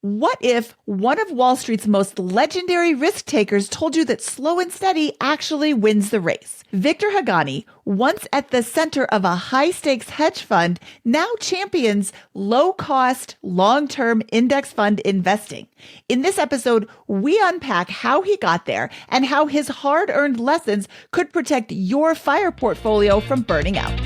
What if one of Wall Street's most legendary risk takers told you that slow and steady actually wins the race? Victor Haghani, once at the center of a high-stakes hedge fund, now champions low-cost, long-term index fund investing. In this episode, we unpack how he got there and how his hard-earned lessons could protect your FIRE portfolio from burning out.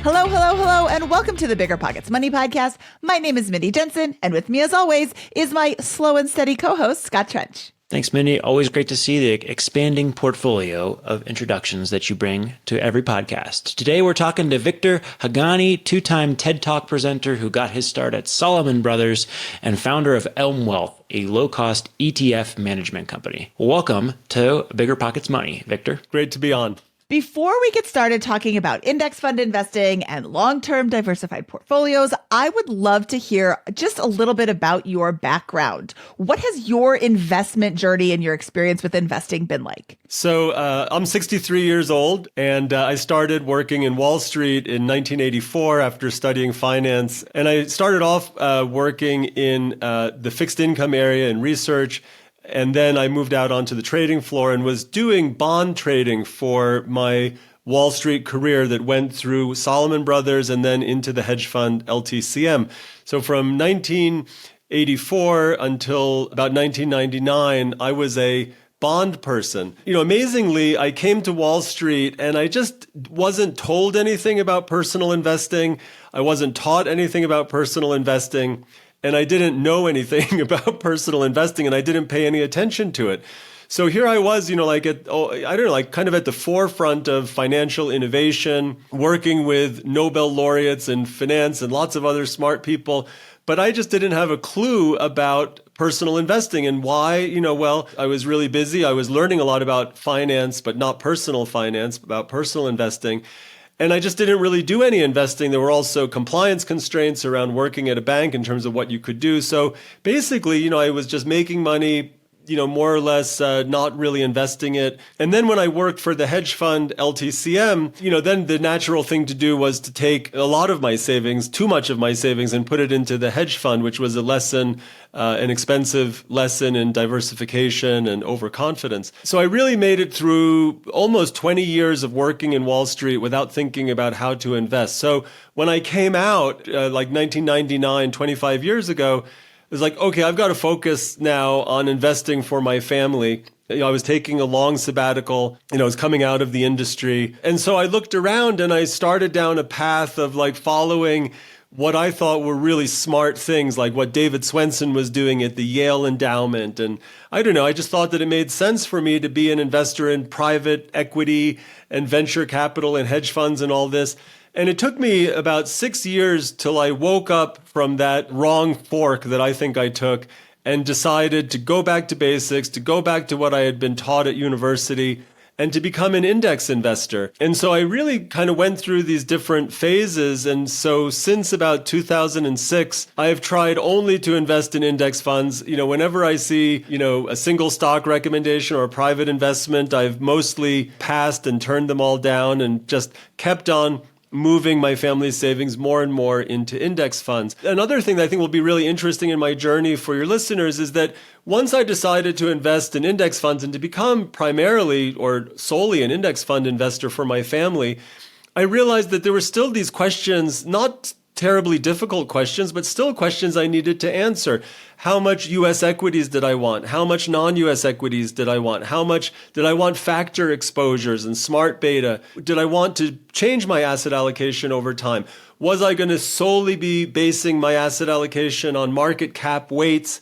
Hello, and welcome to the BiggerPockets Money podcast. My name is Mindy Jensen, and with me, as always, is my slow and steady co-host, Scott Trench. Thanks, Mindy. Always great to see the expanding portfolio of introductions that you bring to every podcast. Today, we're talking to Victor Haghani, two-time TED Talk presenter who got his start at Salomon Brothers and founder of Elm Wealth, a low-cost ETF management company. Welcome to BiggerPockets Money, Victor. Great to be on. Before we get started talking about index fund investing and long-term diversified portfolios, I would love to hear just a little bit about your background. What has your investment journey and your experience with investing been like? So I'm 63 years old, and I started working in Wall Street in 1984 after studying finance. And I started off working in the fixed income area in research. And then I moved out onto the trading floor and was doing bond trading for my Wall Street career that went through Salomon Brothers and then into the hedge fund LTCM. So from 1984 until about 1999, I was a bond person. Amazingly, I came to Wall Street and I just wasn't told anything about personal investing. I wasn't taught anything about personal investing. And I didn't know anything about personal investing, and I didn't pay any attention to it. So here I was, kind of at the forefront of financial innovation, working with Nobel laureates in finance and lots of other smart people. But I just didn't have a clue about personal investing and why, I was really busy. I was learning a lot about finance, but not personal finance, about personal investing. And I just didn't really do any investing. There were also compliance constraints around working at a bank in terms of what you could do. So basically, I was just making money, more or less not really investing it. And then when I worked for the hedge fund LTCM, then the natural thing to do was to take a lot of my savings, too much of my savings, and put it into the hedge fund, which was a lesson, an expensive lesson in diversification and overconfidence. So I really made it through almost 20 years of working in Wall Street without thinking about how to invest. So when I came out, like 1999, 25 years ago, it was like, okay, I've got to focus now on investing for my family. I was taking a long sabbatical, I was coming out of the industry. And so I looked around and I started down a path of following what I thought were really smart things, like what David Swensen was doing at the Yale Endowment. And I just thought that it made sense for me to be an investor in private equity and venture capital and hedge funds and all this. And it took me about 6 years till I woke up from that wrong fork that I think I took and decided to go back to basics, to go back to what I had been taught at university, and to become an index investor. And so I really kind of went through these different phases. And so since about 2006, I've tried only to invest in index funds. Whenever I see, a single stock recommendation or a private investment, I've mostly passed and turned them all down and just kept on moving my family's savings more and more into index funds. Another thing that I think will be really interesting in my journey for your listeners is that once I decided to invest in index funds and to become primarily or solely an index fund investor for my family, I realized that there were still these questions, not terribly difficult questions, but still questions I needed to answer. How much U.S. equities did I want? How much non-U.S. equities did I want? How much did I want factor exposures and smart beta? Did I want to change my asset allocation over time? Was I going to solely be basing my asset allocation on market cap weights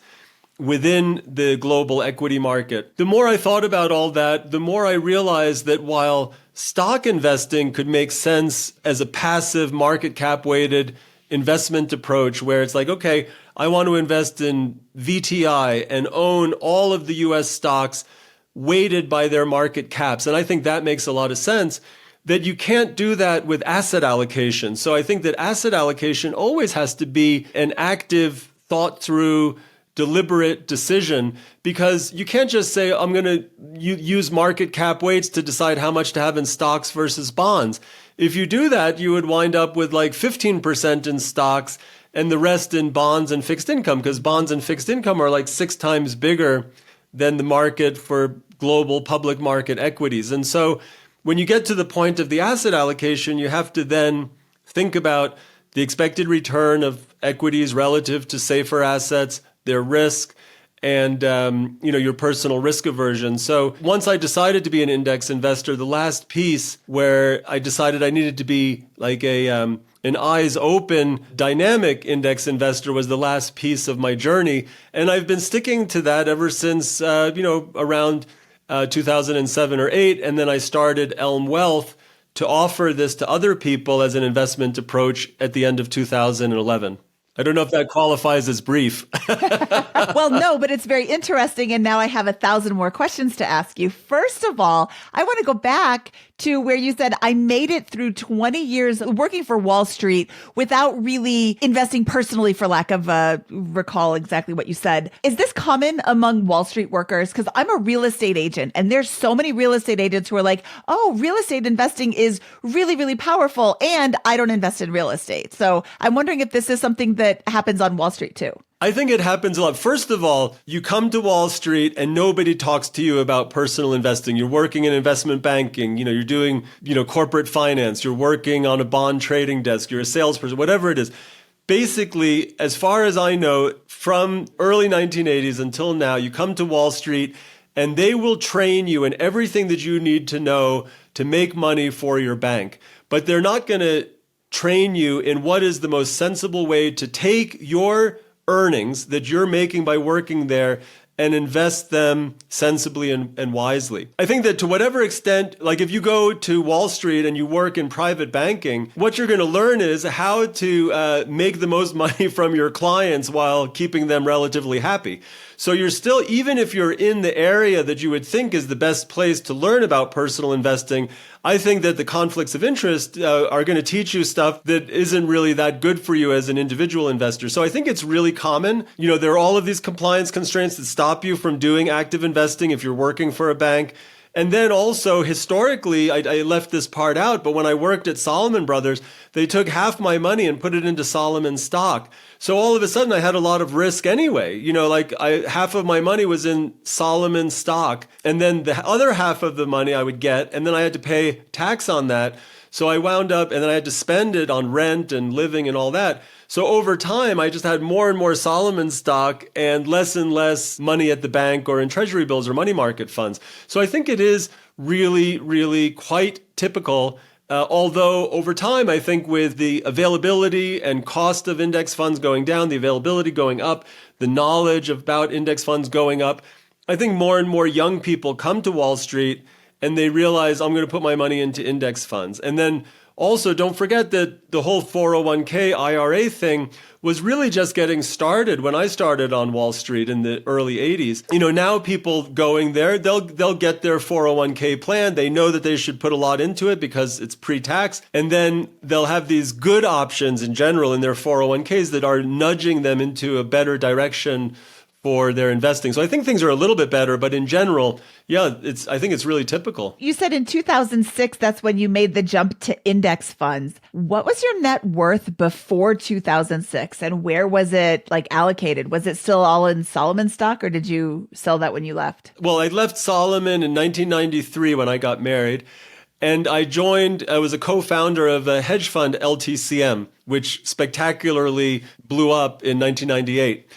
within the global equity market? The more I thought about all that, the more I realized that while stock investing could make sense as a passive market cap weighted investment approach where it's like, okay, I want to invest in VTI and own all of the US stocks weighted by their market caps. And I think that makes a lot of sense, that you can't do that with asset allocation. So I think that asset allocation always has to be an active, thought through, deliberate decision, because you can't just say, I'm going to use market cap weights to decide how much to have in stocks versus bonds. if you do that, you would wind up with like 15% in stocks and the rest in bonds and fixed income, because bonds and fixed income are like 6 times bigger than the market for global public market equities. And so when you get to the point of the asset allocation, you have to then think about the expected return of equities relative to safer assets, their risk, and your personal risk aversion. So once I decided to be an index investor, the last piece where I decided I needed to be like an eyes open, dynamic index investor was the last piece of my journey. And I've been sticking to that ever since, around 2007 or 8. And then I started Elm Wealth to offer this to other people as an investment approach at the end of 2011. I don't know if that qualifies as brief. Well, no, but it's very interesting. And now I have 1,000 more questions to ask you. First of all, I want to go back to where you said, I made it through 20 years working for Wall Street without really investing personally, for lack of recall exactly what you said. Is this common among Wall Street workers? Because I'm a real estate agent, and there's so many real estate agents who are like, oh, real estate investing is really, really powerful, and I don't invest in real estate. So I'm wondering if this is something that happens on Wall Street too. I think it happens a lot. First of all, you come to Wall Street and nobody talks to you about personal investing. You're working in investment banking, you're doing, corporate finance, you're working on a bond trading desk, you're a salesperson, whatever it is. Basically, as far as I know, from early 1980s until now, you come to Wall Street and they will train you in everything that you need to know to make money for your bank. But they're not going to train you in what is the most sensible way to take your earnings that you're making by working there and invest them sensibly and wisely. I think that to whatever extent, like if you go to Wall Street and you work in private banking, what you're going to learn is how to make the most money from your clients while keeping them relatively happy. So you're still, even if you're in the area that you would think is the best place to learn about personal investing, I think that the conflicts of interest are going to teach you stuff that isn't really that good for you as an individual investor. So I think it's really common. There are all of these compliance constraints that stop you from doing active investing if you're working for a bank. And then also historically, I left this part out, but when I worked at Salomon Brothers, they took half my money and put it into Salomon stock. So all of a sudden I had a lot of risk anyway. Half of my money was in Salomon stock, and then the other half of the money I would get, and then I had to pay tax on that. So I wound up, and then I had to spend it on rent and living and all that. So over time, I just had more and more Salomon stock and less money at the bank or in treasury bills or money market funds. So I think it is really, really quite typical. Although over time, I think with the availability and cost of index funds going down, the availability going up, the knowledge about index funds going up, I think more and more young people come to Wall Street and they realize, I'm going to put my money into index funds. And then also, don't forget that the whole 401k IRA thing was really just getting started when I started on Wall Street in the early 80s. Now people going there, they'll get their 401k plan. They know that they should put a lot into it because it's pre-tax. And then they'll have these good options in general in their 401ks that are nudging them into a better direction for their investing. So I think things are a little bit better, but in general, yeah, I think it's really typical. You said in 2006, that's when you made the jump to index funds. What was your net worth before 2006, and where was it allocated? Was it still all in Salomon stock, or did you sell that when you left? Well, I left Salomon in 1993 when I got married. And I was a co-founder of a hedge fund, LTCM, which spectacularly blew up in 1998.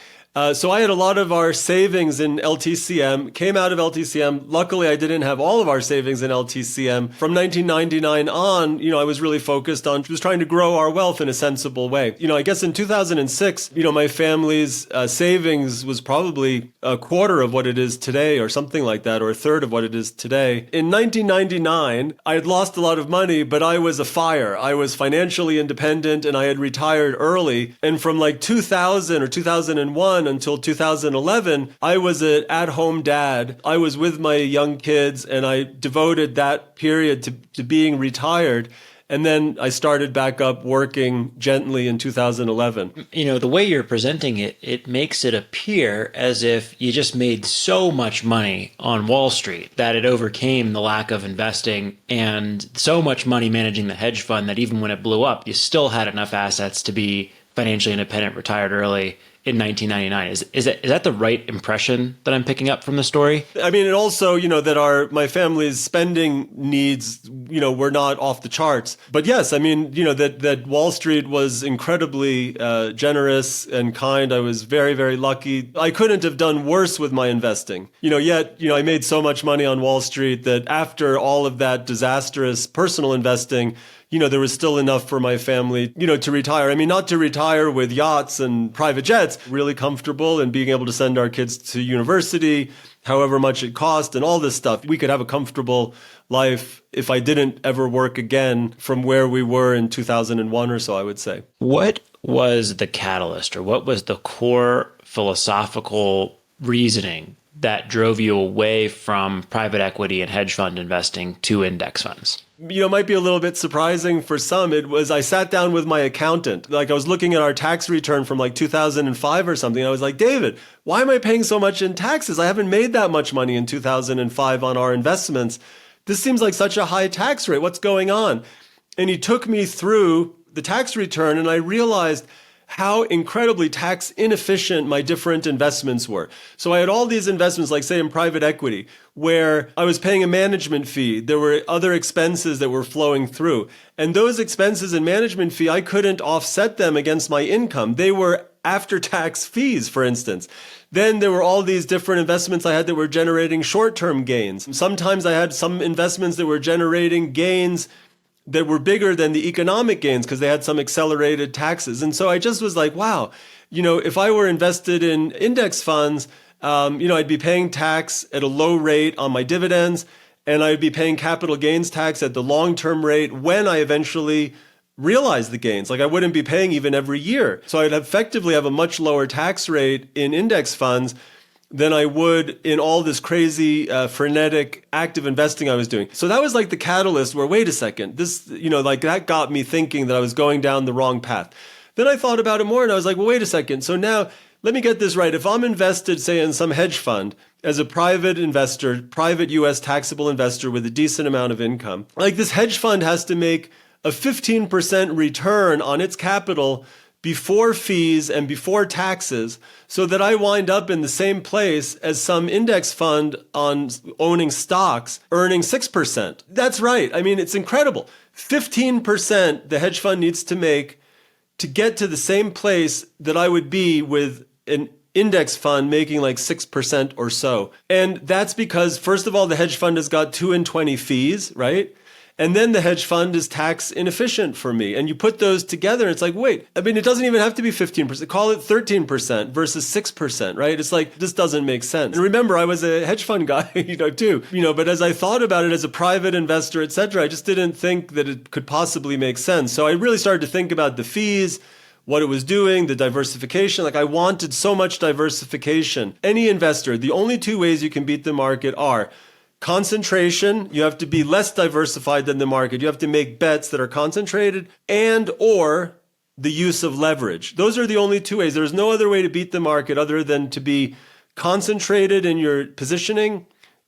So I had a lot of our savings in LTCM, came out of LTCM. Luckily, I didn't have all of our savings in LTCM. From 1999 on, I was really focused on just trying to grow our wealth in a sensible way. I guess in 2006, my family's savings was probably a quarter of what it is today or something like that, or a third of what it is today. In 1999, I had lost a lot of money, but I was a fire. I was financially independent and I had retired early. And from 2000 or 2001, until 2011, I was an at-home dad. I was with my young kids and I devoted that period to being retired. And then I started back up working gently in 2011. The way you're presenting it, it makes it appear as if you just made so much money on Wall Street that it overcame the lack of investing and so much money managing the hedge fund that even when it blew up, you still had enough assets to be financially independent, retired early in 1999. Is that the right impression that I'm picking up from the story? I mean, and also, that my family's spending needs, were not off the charts. But yes, I mean, that Wall Street was incredibly generous and kind. I was very, very lucky. I couldn't have done worse with my investing. Yet, I made so much money on Wall Street that after all of that disastrous personal investing, there was still enough for my family, to retire. I mean, not to retire with yachts and private jets, really comfortable and being able to send our kids to university, however much it cost and all this stuff. We could have a comfortable life if I didn't ever work again from where we were in 2001 or so, I would say. What was the catalyst, or what was the core philosophical reasoning that drove you away from private equity and hedge fund investing to index funds? Might be a little bit surprising for some. It was, I sat down with my accountant. Like, I was looking at our tax return from like 2005 or something. I was like, David, why am I paying so much in taxes? I haven't made that much money in 2005 on our investments. This seems like such a high tax rate. What's going on? And he took me through the tax return, and I realized how incredibly tax inefficient my different investments were. So I had all these investments, like say in private equity, where I was paying a management fee. There were other expenses that were flowing through. And those expenses and management fee, I couldn't offset them against my income. They were after-tax fees, for instance. Then there were all these different investments I had that were generating short-term gains. Sometimes I had some investments that were generating gains that were bigger than the economic gains because they had some accelerated taxes. And so I just was like, wow, if I were invested in index funds, I'd be paying tax at a low rate on my dividends, and I'd be paying capital gains tax at the long-term rate when I eventually realize the gains. Like, I wouldn't be paying even every year. So I'd effectively have a much lower tax rate in index funds than I would in all this crazy, frenetic, active investing I was doing. So that was like the catalyst where, wait a second, this, that got me thinking that I was going down the wrong path. Then I thought about it more and I was like, well, wait a second. So now let me get this right. If I'm invested, say, in some hedge fund as a private investor, private US taxable investor with a decent amount of income, like this hedge fund has to make a 15% return on its capital before fees and before taxes, so that I wind up in the same place as some index fund on owning stocks earning 6%. That's right. I mean, it's incredible. 15% the hedge fund needs to make to get to the same place that I would be with an index fund making like 6% or so. And that's because, first of all, the hedge fund has got 2 and 20 fees, right? And then the hedge fund is tax inefficient for me. And you put those together, and it's like, wait, I mean, it doesn't even have to be 15%. Call it 13% versus 6%, right? It's like, this doesn't make sense. And remember, I was a hedge fund guy, too. But as I thought about it as a private investor, et cetera, I just didn't think that it could possibly make sense. So I really started to think about the fees, what it was doing, the diversification. Like, I wanted so much diversification. Any investor, the only 2 ways you can beat the market are concentration. You have to be less diversified than the market. You have to make bets that are concentrated, and or the use of leverage. Those are the only 2 ways. There's no other way to beat the market other than to be concentrated in your positioning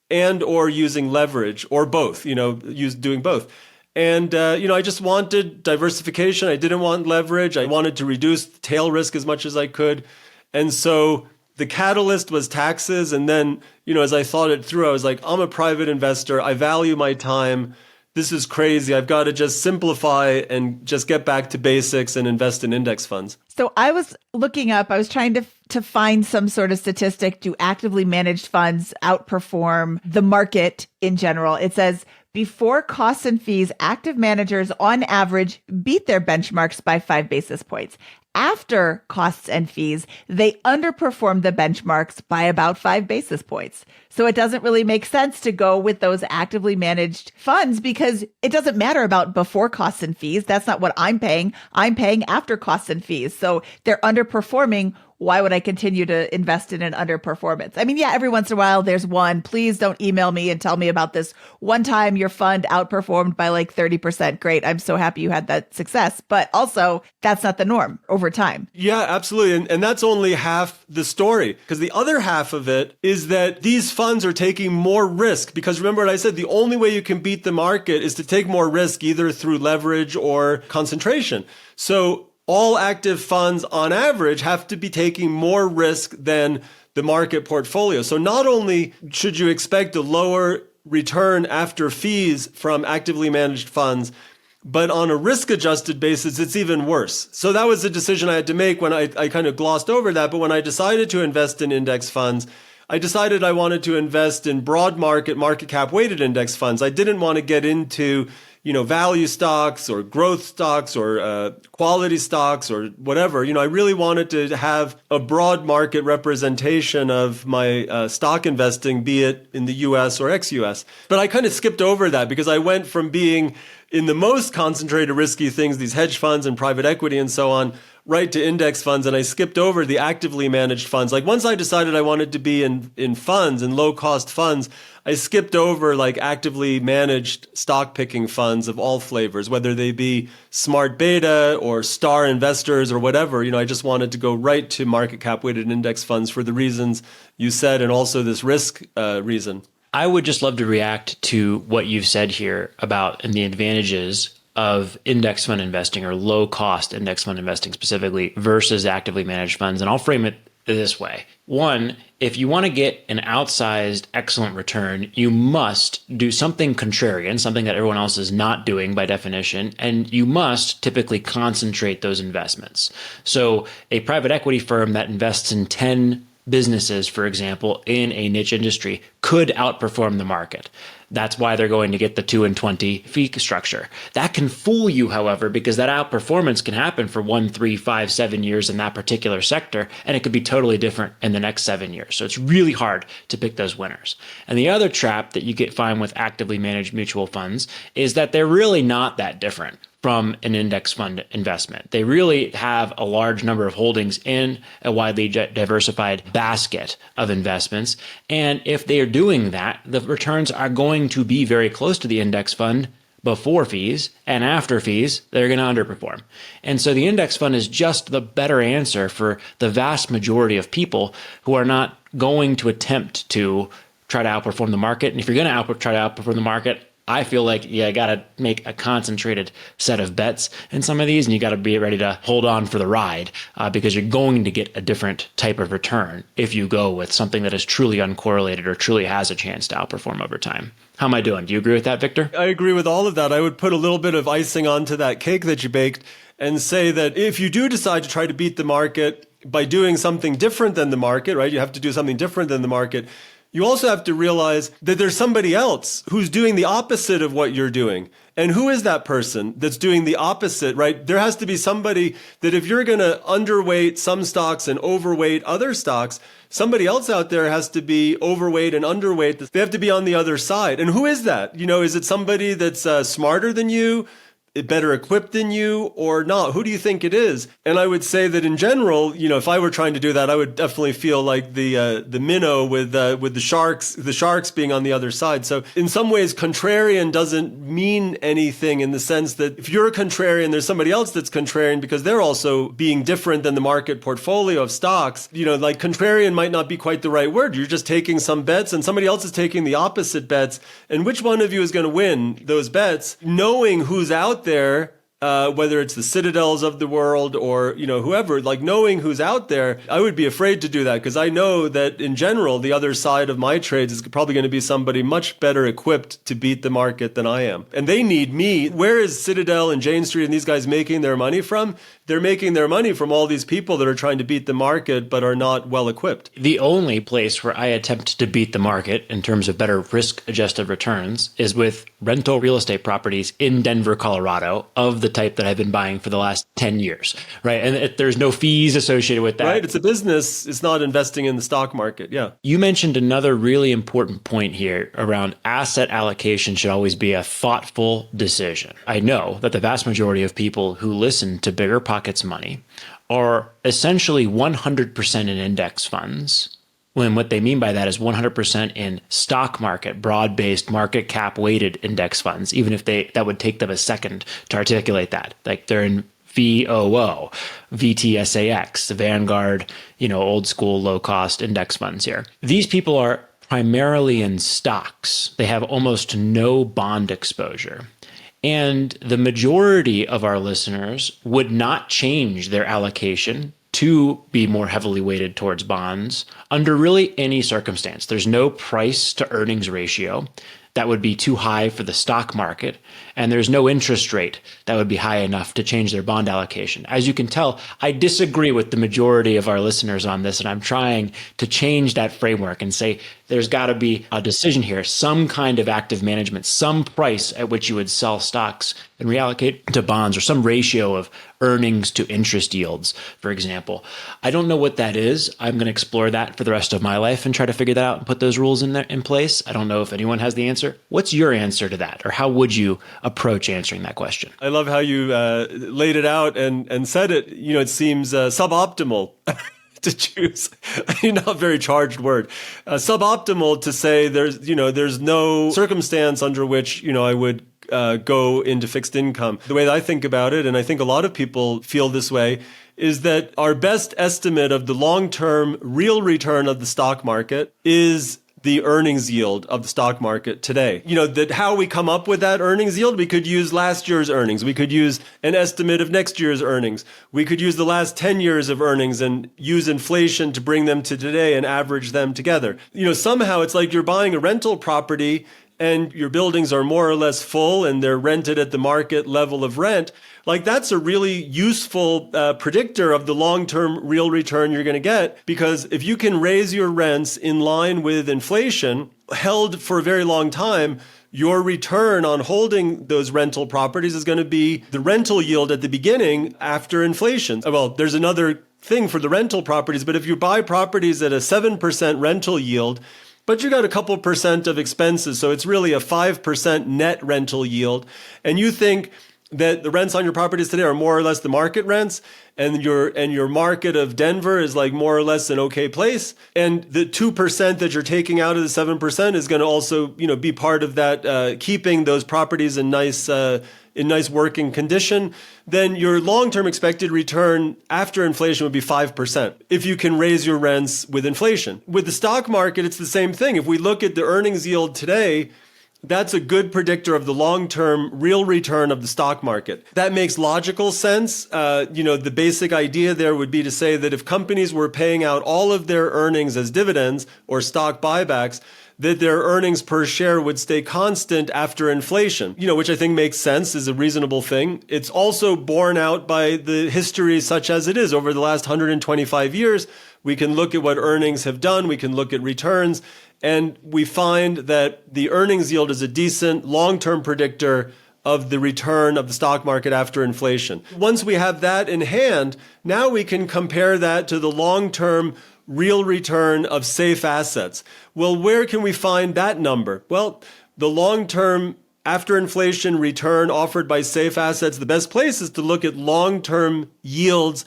and or using leverage, or both, doing both. And, I just wanted diversification. I didn't want leverage. I wanted to reduce tail risk as much as I could. And so the catalyst was taxes. And then, as I thought it through, I was like, I'm a private investor. I value my time. This is crazy. I've got to just simplify and just get back to basics and invest in index funds. So I was looking up, I was trying to find some sort of statistic. Do actively managed funds outperform the market in general? It says, before costs and fees, active managers on average beat their benchmarks by 5 basis points. after costs and fees, they underperformed the benchmarks by about 5 basis points. So it doesn't really make sense to go with those actively managed funds because it doesn't matter about before costs and fees. That's not what I'm paying. I'm paying after costs and fees. So they're underperforming. Why would I continue to invest in an underperformance? I mean, yeah, every once in a while there's one. Please don't email me and tell me about this one time your fund outperformed by like 30%. Great. I'm so happy you had that success. But also, that's not the norm over time. Yeah, absolutely. And that's only half the story, because the other half of it is that these funds are taking more risk. Because remember what I said, the only way you can beat the market is to take more risk, either through leverage or concentration. So all active funds on average have to be taking more risk than the market portfolio. So not only should you expect a lower return after fees from actively managed funds, but on a risk-adjusted basis, it's even worse. So that was a decision I had to make when I kind of glossed over that. But when I decided to invest in index funds, I decided I wanted to invest in broad market cap weighted index funds. I didn't want to get into value stocks or growth stocks or quality stocks or whatever. I really wanted to have a broad market representation of my stock investing, be it in the US or ex-US. But I kind of skipped over that because I went from being in the most concentrated risky things, these hedge funds and private equity and so on, right to index funds, and I skipped over the actively managed funds. Like once I decided I wanted to be in funds, in low-cost funds, I skipped over like actively managed stock picking funds of all flavors, whether they be smart beta or star investors or whatever. I just wanted to go right to market cap weighted index funds for the reasons you said, and also this risk reason. I would just love to react to what you've said here about and the advantages of index fund investing or low cost index fund investing specifically versus actively managed funds. And I'll frame it this way. One, if you want to get an outsized excellent return, you must do something contrarian, something that everyone else is not doing by definition, and you must typically concentrate those investments. So a private equity firm that invests in 10 businesses, for example, in a niche industry could outperform the market. That's why they're going to get the 2 and 20 fee structure. That can fool you, however, because that outperformance can happen for 1, 3, 5, 7 years in that particular sector, and it could be totally different in the next 7 years. So it's really hard to pick those winners. And the other trap that you get find with actively managed mutual funds is that they're really not that different from an index fund investment. They really have a large number of holdings in a widely diversified basket of investments. And if they are doing that, the returns are going to be very close to the index fund before fees, and after fees, they're going to underperform. And so the index fund is just the better answer for the vast majority of people who are not going to attempt to try to outperform the market. And if you're going to try to outperform the market, I feel like you got to make a concentrated set of bets in some of these, and you got to be ready to hold on for the ride because you're going to get a different type of return if you go with something that is truly uncorrelated or truly has a chance to outperform over time. How am I doing? Do you agree with that, Victor? I agree with all of that. I would put a little bit of icing onto that cake that you baked and say that if you do decide to try to beat the market by doing something different than the market, right? You have to do something different than the market. You also have to realize that there's somebody else who's doing the opposite of what you're doing. And who is that person that's doing the opposite, right? There has to be somebody that if you're going to underweight some stocks and overweight other stocks, somebody else out there has to be overweight and underweight. They have to be on the other side. And who is that? Is it somebody that's smarter than you, better equipped than you, or not? Who do you think it is? And I would say that in general, if I were trying to do that, I would definitely feel like the minnow with the sharks being on the other side. So in some ways, contrarian doesn't mean anything in the sense that if you're a contrarian, there's somebody else that's contrarian because they're also being different than the market portfolio of stocks. Like contrarian might not be quite the right word. You're just taking some bets and somebody else is taking the opposite bets. And which one of you is going to win those bets? Knowing who's out there, whether it's the Citadels of the world or, whoever, like knowing who's out there, I would be afraid to do that because I know that in general, the other side of my trades is probably going to be somebody much better equipped to beat the market than I am. And they need me. Where is Citadel and Jane Street and these guys making their money from? They're making their money from all these people that are trying to beat the market but are not well equipped. The only place where I attempt to beat the market in terms of better risk-adjusted returns is with rental real estate properties in Denver, Colorado, of the the type that I've been buying for the last 10 years, right? And there's no fees associated with that. Right. It's a business. It's not investing in the stock market. Yeah. You mentioned another really important point here around asset allocation should always be a thoughtful decision. I know that the vast majority of people who listen to BiggerPockets Money are essentially 100% in index funds. When what they mean by that is 100% in stock market, broad-based market cap weighted index funds, even if that would take them a second to articulate that. Like they're in VOO, VTSAX, the Vanguard, old school low cost index funds here. These people are primarily in stocks. They have almost no bond exposure. And the majority of our listeners would not change their allocation to be more heavily weighted towards bonds under really any circumstance. There's no price to earnings ratio that would be too high for the stock market, and there's no interest rate that would be high enough to change their bond allocation. As you can tell, I disagree with the majority of our listeners on this, and I'm trying to change that framework and say there's got to be a decision here, some kind of active management, some price at which you would sell stocks and reallocate to bonds, or some ratio of earnings to interest yields, for example. I don't know what that is. I'm going to explore that for the rest of my life and try to figure that out and put those rules in place. I don't know if anyone has the answer. What's your answer to that? Or how would you approach answering that question? I love how you laid it out and said it. It seems suboptimal to choose not a very charged word. Suboptimal to say there's no circumstance under which I would go into fixed income. The way that I think about it, and I think a lot of people feel this way, is that our best estimate of the long-term real return of the stock market is the earnings yield of the stock market today. That how we come up with that earnings yield, we could use last year's earnings. We could use an estimate of next year's earnings. We could use the last 10 years of earnings and use inflation to bring them to today and average them together. Somehow it's like you're buying a rental property and your buildings are more or less full and they're rented at the market level of rent. Like that's a really useful predictor of the long-term real return you're going to get, because if you can raise your rents in line with inflation held for a very long time, your return on holding those rental properties is going to be the rental yield at the beginning after inflation. Well, there's another thing for the rental properties, but if you buy properties at a 7% rental yield, but you got a couple percent of expenses, so it's really a 5% net rental yield, and you think that the rents on your properties today are more or less the market rents, and your market of Denver is like more or less an okay place, and the 2% that you're taking out of the 7% is going to also be part of that, keeping those properties in nice working condition, then your long-term expected return after inflation would be 5% if you can raise your rents with inflation. With the stock market, it's the same thing. If we look at the earnings yield today, that's a good predictor of the long-term real return of the stock market. That makes logical sense. The basic idea there would be to say that if companies were paying out all of their earnings as dividends or stock buybacks, that their earnings per share would stay constant after inflation, which I think makes sense, is a reasonable thing. It's also borne out by the history such as it is over the last 125 years. We can look at what earnings have done. We can look at returns, and we find that the earnings yield is a decent long-term predictor of the return of the stock market after inflation. Once we have that in hand, now we can compare that to the long-term real return of safe assets. Well, where can we find that number? Well, the long-term after inflation return offered by safe assets, the best place is to look at long-term yields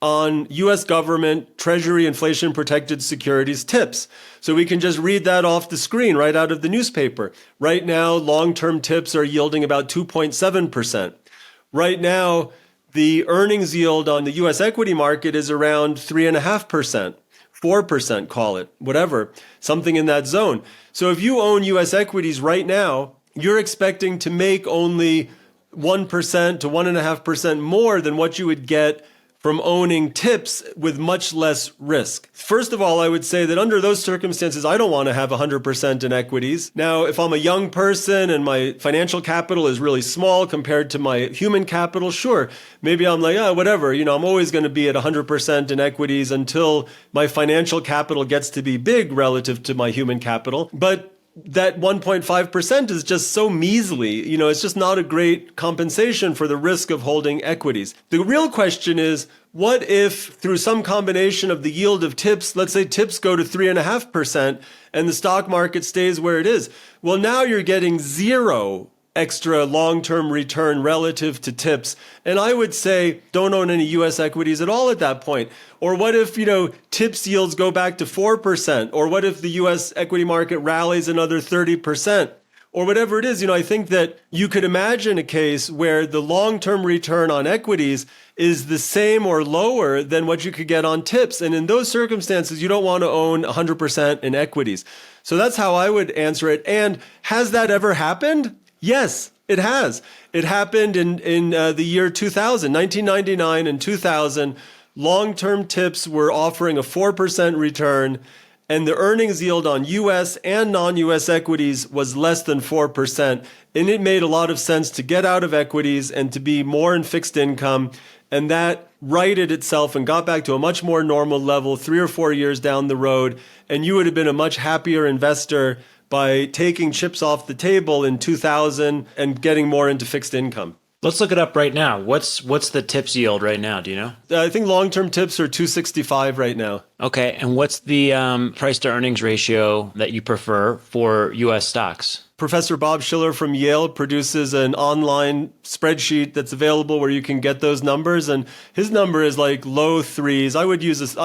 on U.S. government Treasury inflation protected securities TIPS. So we can just read that off the screen right out of the newspaper. Right now, long-term TIPS are yielding about 2.7%. Right now, the earnings yield on the U.S. equity market is around 3.5%. 4%, call it, whatever, something in that zone. So if you own U.S. equities right now, you're expecting to make only 1% to 1.5% more than what you would get from owning TIPS with much less risk. First of all, I would say that under those circumstances, I don't want to have 100% in equities. Now, if I'm a young person and my financial capital is really small compared to my human capital, sure, maybe I'm like, whatever, I'm always going to be at 100% in equities until my financial capital gets to be big relative to my human capital. But that 1.5% is just so measly. It's just not a great compensation for the risk of holding equities. The real question is, what if through some combination of the yield of tips, let's say tips go to 3.5% and the stock market stays where it is? Well, now you're getting zero extra long-term return relative to tips. And I would say don't own any US equities at all at that point. Or what if, tips yields go back to 4%? Or what if the US equity market rallies another 30%? Or whatever it is, I think that you could imagine a case where the long-term return on equities is the same or lower than what you could get on tips. And in those circumstances, you don't want to own 100% in equities. So that's how I would answer it. And has that ever happened? Yes, it has. It happened in the year 2000, 1999 and 2000. Long-term tips were offering a 4% return, and the earnings yield on U.S. and non-U.S. equities was less than 4%. And it made a lot of sense to get out of equities and to be more in fixed income. And that righted itself and got back to a much more normal level 3 or 4 years down the road. And you would have been a much happier investor by taking chips off the table in 2000 and getting more into fixed income. Let's look it up right now. What's the tips yield right now? Do you know? I think long-term tips are 265 right now. Okay. And what's the price to earnings ratio that you prefer for U.S. stocks? Professor Bob Schiller from Yale produces an online spreadsheet that's available where you can get those numbers. And his number is like low threes. I would use this.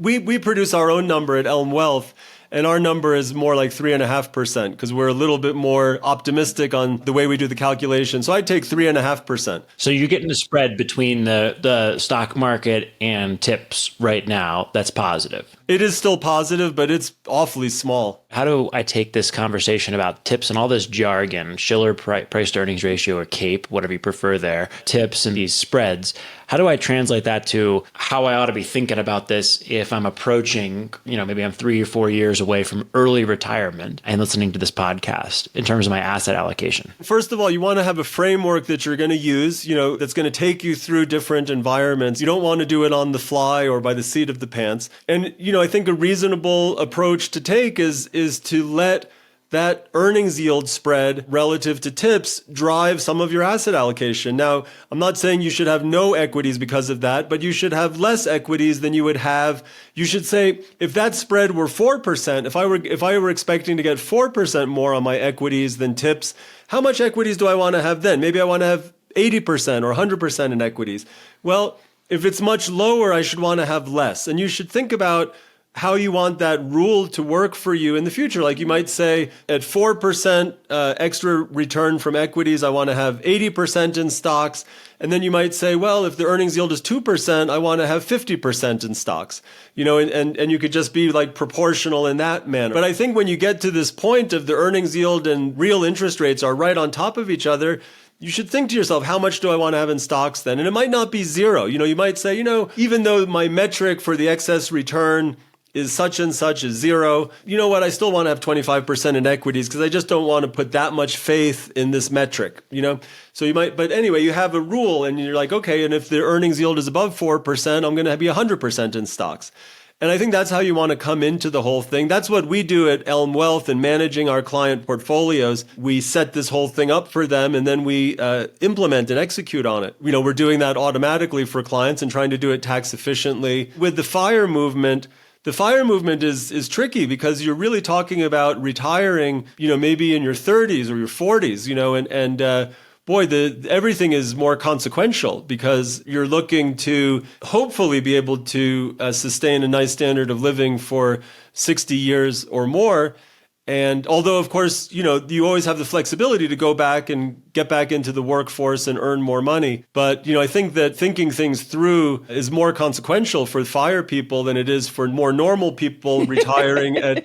We produce our own number at Elm Wealth. And our number is more like 3.5% because we're a little bit more optimistic on the way we do the calculation. So I'd take 3.5%. So you're getting the spread between the stock market and tips right now. That's positive. It is still positive, but it's awfully small. How do I take this conversation about tips and all this jargon, Schiller price to earnings ratio or CAPE, whatever you prefer there, tips and these spreads? How do I translate that to how I ought to be thinking about this if I'm approaching, maybe I'm 3 or 4 years away from early retirement and listening to this podcast in terms of my asset allocation? First of all, you want to have a framework that you're going to use, that's going to take you through different environments. You don't want to do it on the fly or by the seat of the pants. And, I think a reasonable approach to take is to let that earnings yield spread relative to tips drive some of your asset allocation. Now, I'm not saying you should have no equities because of that, but you should have less equities than you would have. You should say, if that spread were 4%, if I were expecting to get 4% more on my equities than tips, how much equities do I want to have then? Maybe I want to have 80% or 100% in equities. Well, if it's much lower, I should want to have less. And you should think about how you want that rule to work for you in the future. Like you might say at 4% extra return from equities, I want to have 80% in stocks. And then you might say, well, if the earnings yield is 2%, I want to have 50% in stocks. And you could just be like proportional in that manner. But I think when you get to this point of the earnings yield and real interest rates are right on top of each other, you should think to yourself, how much do I want to have in stocks then? And it might not be zero. You might say, even though my metric for the excess return is such and such is zero, you know what, I still want to have 25% in equities because I just don't want to put that much faith in this metric, So you might, but anyway, you have a rule and you're like, okay, and if the earnings yield is above 4%, I'm going to be 100% in stocks. And I think that's how you want to come into the whole thing. That's what we do at Elm Wealth in managing our client portfolios. We set this whole thing up for them and then we implement and execute on it. We're doing that automatically for clients and trying to do it tax efficiently. With the FIRE movement, the FIRE movement is tricky because you're really talking about retiring, maybe in your 30s or your 40s, everything is more consequential because you're looking to hopefully be able to sustain a nice standard of living for 60 years or more. And although, of course, you always have the flexibility to go back and get back into the workforce and earn more money. But, I think that thinking things through is more consequential for FIRE people than it is for more normal people retiring at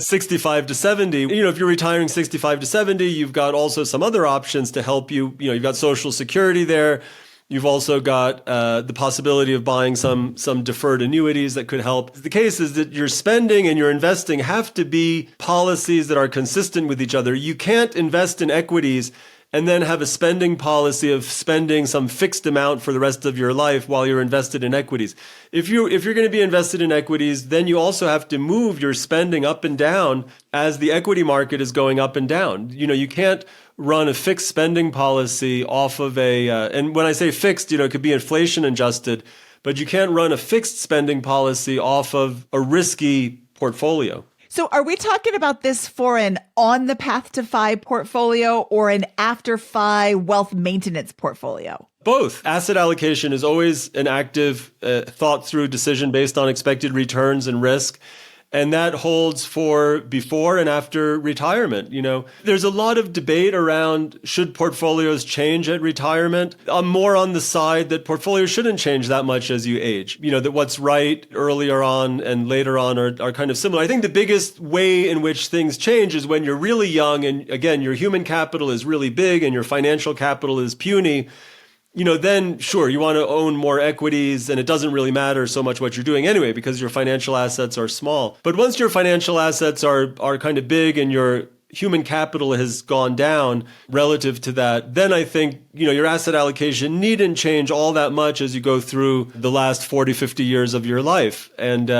65 to 70. If you're retiring 65 to 70, you've got also some other options to help you. You've got Social Security there. You've also got the possibility of buying some deferred annuities that could help. The case is that your spending and your investing have to be policies that are consistent with each other. You can't invest in equities and then have a spending policy of spending some fixed amount for the rest of your life while you're invested in equities. If you're going to be invested in equities, then you also have to move your spending up and down as the equity market is going up and down. You can't run a fixed spending policy off of and when I say fixed, it could be inflation adjusted, but you can't run a fixed spending policy off of a risky portfolio. So are we talking about this for an on the path to FI portfolio or an after FI wealth maintenance portfolio? Both. Asset allocation is always an active, thought through decision based on expected returns and risk. And that holds for before and after retirement. There's a lot of debate around should portfolios change at retirement. I'm more on the side that portfolios shouldn't change that much as you age. That what's right earlier on and later on are kind of similar. I think the biggest way in which things change is when you're really young and again, your human capital is really big and your financial capital is puny. Then sure, you want to own more equities and it doesn't really matter so much what you're doing anyway because your financial assets are small. But once your financial assets are kind of big and your human capital has gone down relative to that, then I think, your asset allocation needn't change all that much as you go through the last 40, 50 years of your life. And,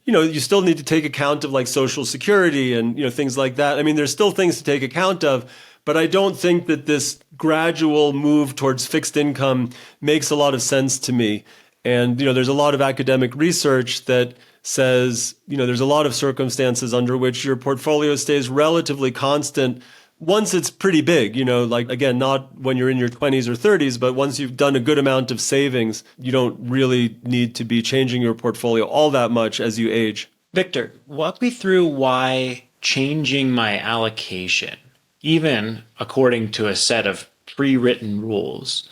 you still need to take account of like Social Security and, things like that. I mean, there's still things to take account of. But I don't think that this gradual move towards fixed income makes a lot of sense to me. And, there's a lot of academic research that says, there's a lot of circumstances under which your portfolio stays relatively constant once it's pretty big, like, again, not when you're in your 20s or 30s, but once you've done a good amount of savings, you don't really need to be changing your portfolio all that much as you age. Victor, walk me through why changing my allocation, even according to a set of pre-written rules,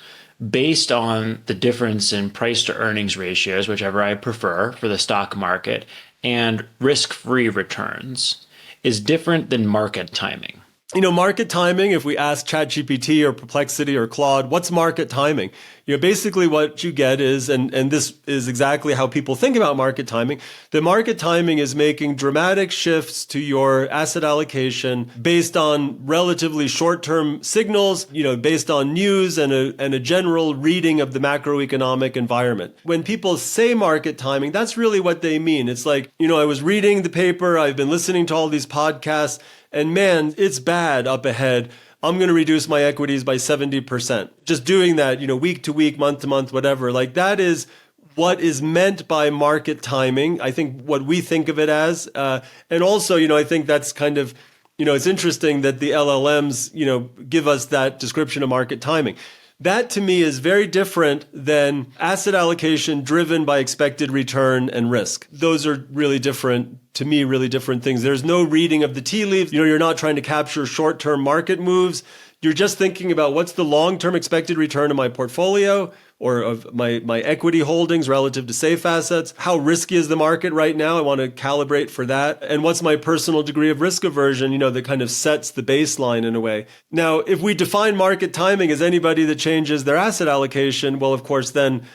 based on the difference in price to earnings ratios, whichever I prefer for the stock market, and risk-free returns, is different than market timing. Market timing, if we ask ChatGPT or Perplexity or Claude, what's market timing? Basically what you get is, and this is exactly how people think about market timing, the market timing is making dramatic shifts to your asset allocation based on relatively short-term signals, based on news and a general reading of the macroeconomic environment. When people say market timing, that's really what they mean. It's like, I was reading the paper, I've been listening to all these podcasts, and man, it's bad up ahead. I'm going to reduce my equities by 70%. Just doing that, week to week, month to month, whatever. Like that is what is meant by market timing. I think what we think of it as. And also, I think that's kind of, it's interesting that the LLMs, give us that description of market timing. That to me is very different than asset allocation driven by expected return and risk. Those are really different, to me, really different things. There's no reading of the tea leaves. You're not trying to capture short-term market moves. You're just thinking about what's the long-term expected return of my portfolio or of my equity holdings relative to safe assets. How risky is the market right now? I want to calibrate for that. And what's my personal degree of risk aversion, that kind of sets the baseline in a way. Now, if we define market timing as anybody that changes their asset allocation, well, of course, then,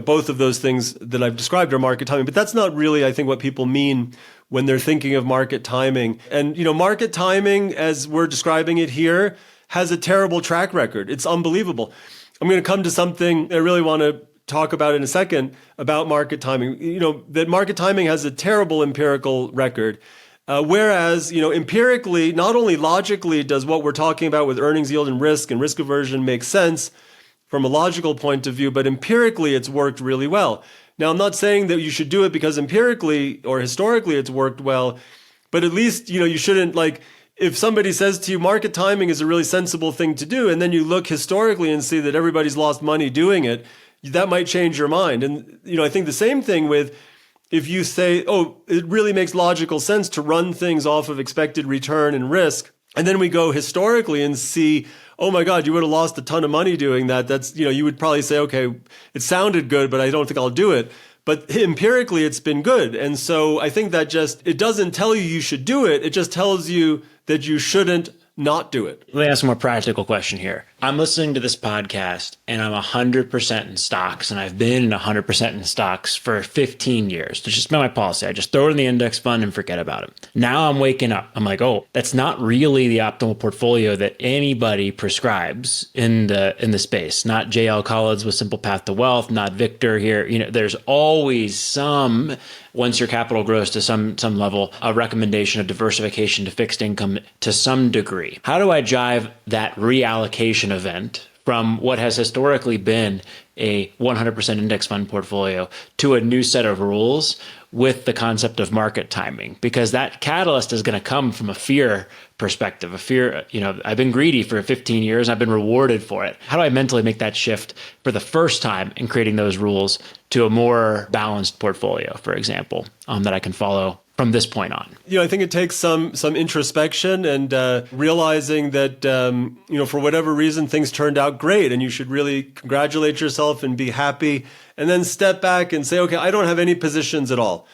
both of those things that I've described are market timing. But that's not really, I think, what people mean when they're thinking of market timing. And, market timing, as we're describing it here, has a terrible track record. It's unbelievable. I'm going to come to something I really want to talk about in a second about market timing. That market timing has a terrible empirical record. Whereas, empirically, not only logically does what we're talking about with earnings yield and risk aversion make sense from a logical point of view, but empirically it's worked really well. Now, I'm not saying that you should do it because empirically or historically it's worked well, but at least, you shouldn't if somebody says to you, market timing is a really sensible thing to do, and then you look historically and see that everybody's lost money doing it, that might change your mind. And, I think the same thing with if you say, oh, it really makes logical sense to run things off of expected return and risk. And then we go historically and see, oh my God, you would have lost a ton of money doing that. That's, you would probably say, okay, it sounded good, but I don't think I'll do it. But empirically, it's been good. And so I think that it doesn't tell you should do it. It just tells you that you shouldn't not do it. Let me ask a more practical question here. I'm listening to this podcast and I'm 100% in stocks, and I've been 100% in stocks for 15 years. It's just been my policy. I just throw it in the index fund and forget about it. Now I'm waking up. I'm like, oh, that's not really the optimal portfolio that anybody prescribes in the space. Not JL Collins with Simple Path to Wealth, not Victor here. There's always some, once your capital grows to some level, a recommendation of diversification to fixed income to some degree. How do I drive that reallocation event from what has historically been a 100% index fund portfolio to a new set of rules with the concept of market timing? Because that catalyst is going to come from a fear perspective, a fear, I've been greedy for 15 years. I've been rewarded for it. How do I mentally make that shift for the first time in creating those rules to a more balanced portfolio, for example, that I can follow from this point on? I think it takes some introspection and realizing that, for whatever reason, things turned out great and you should really congratulate yourself and be happy, and then step back and say, okay, I don't have any positions at all.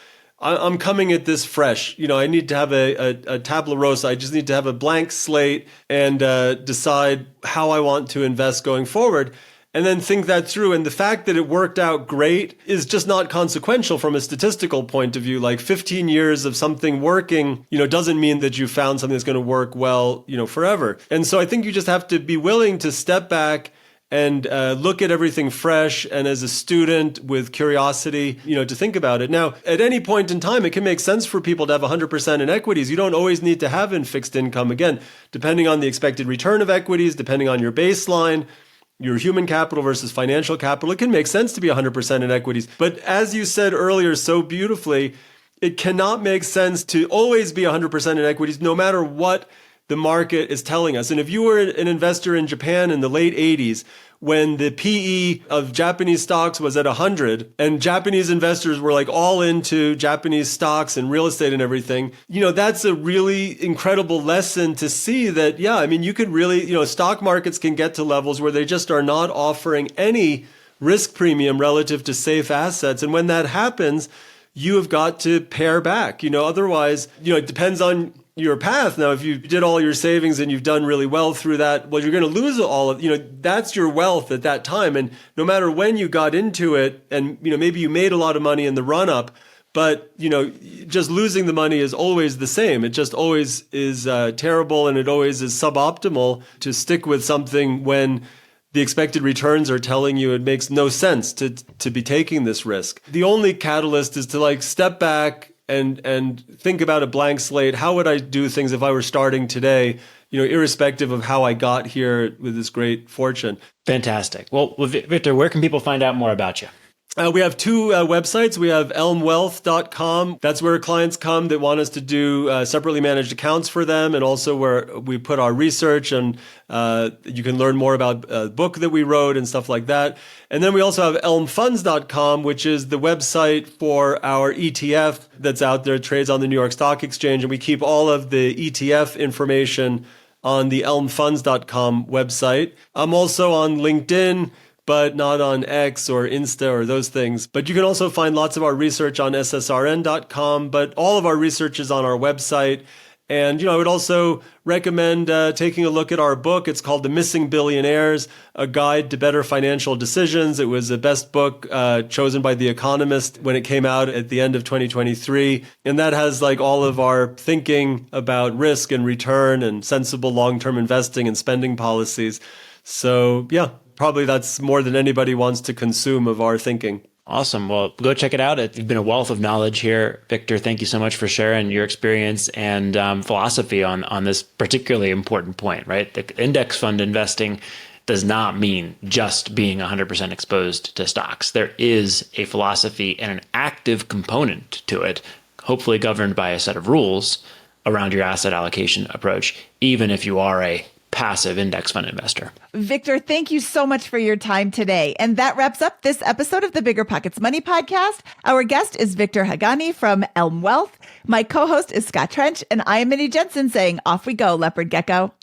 I'm coming at this fresh. I need to have a tabula rasa. I just need to have a blank slate and decide how I want to invest going forward. And then think that through. And the fact that it worked out great is just not consequential from a statistical point of view. Like 15 years of something working, doesn't mean that you found something that's going to work well, forever. And so I think you just have to be willing to step back and look at everything fresh, and as a student with curiosity, to think about it. Now, at any point in time, it can make sense for people to have 100% in equities. You don't always need to have in fixed income. Again, depending on the expected return of equities, depending on your baseline, your human capital versus financial capital, it can make sense to be 100% in equities. But as you said earlier so beautifully, it cannot make sense to always be 100% in equities, no matter what the market is telling us. And if you were an investor in Japan in the late 80s, when the PE of Japanese stocks was at 100 and Japanese investors were like all into Japanese stocks and real estate and everything, that's a really incredible lesson to see that, you could really, stock markets can get to levels where they just are not offering any risk premium relative to safe assets. And when that happens, you have got to pare back, otherwise, it depends on your path. Now, if you did all your savings and you've done really well through that, well, you're going to lose all of, that's your wealth at that time. And no matter when you got into it and, maybe you made a lot of money in the run up, but, just losing the money is always the same. It just always is terrible, and it always is suboptimal to stick with something when the expected returns are telling you it makes no sense to be taking this risk. The only catalyst is to step back and think about a blank slate. How would I do things if I were starting today, irrespective of how I got here with this great fortune? Fantastic. Well, Victor, where can people find out more about you? We have two websites. We have elmwealth.com. That's where clients come that want us to do separately managed accounts for them, and also where we put our research, and you can learn more about a book that we wrote and stuff like that. And then we also have elmfunds.com, which is the website for our ETF that's out there, trades on the New York Stock Exchange. And we keep all of the ETF information on the elmfunds.com website. I'm also on LinkedIn, but not on X or Insta or those things. But you can also find lots of our research on ssrn.com, but all of our research is on our website. And, I would also recommend taking a look at our book. It's called The Missing Billionaires, A Guide to Better Financial Decisions. It was the best book chosen by The Economist when it came out at the end of 2023. And that has all of our thinking about risk and return and sensible long-term investing and spending policies. So, probably that's more than anybody wants to consume of our thinking. Awesome. Well, go check it out. It's been a wealth of knowledge here. Victor, thank you so much for sharing your experience and philosophy on this particularly important point, right? The index fund investing does not mean just being 100% exposed to stocks. There is a philosophy and an active component to it, hopefully governed by a set of rules around your asset allocation approach, even if you are a passive index fund investor. Victor, thank you so much for your time today. And that wraps up this episode of the BiggerPockets Money podcast. Our guest is Victor Haghani from Elm Wealth. My co-host is Scott Trench, and I am Mindy Jensen saying, off we go, leopard gecko.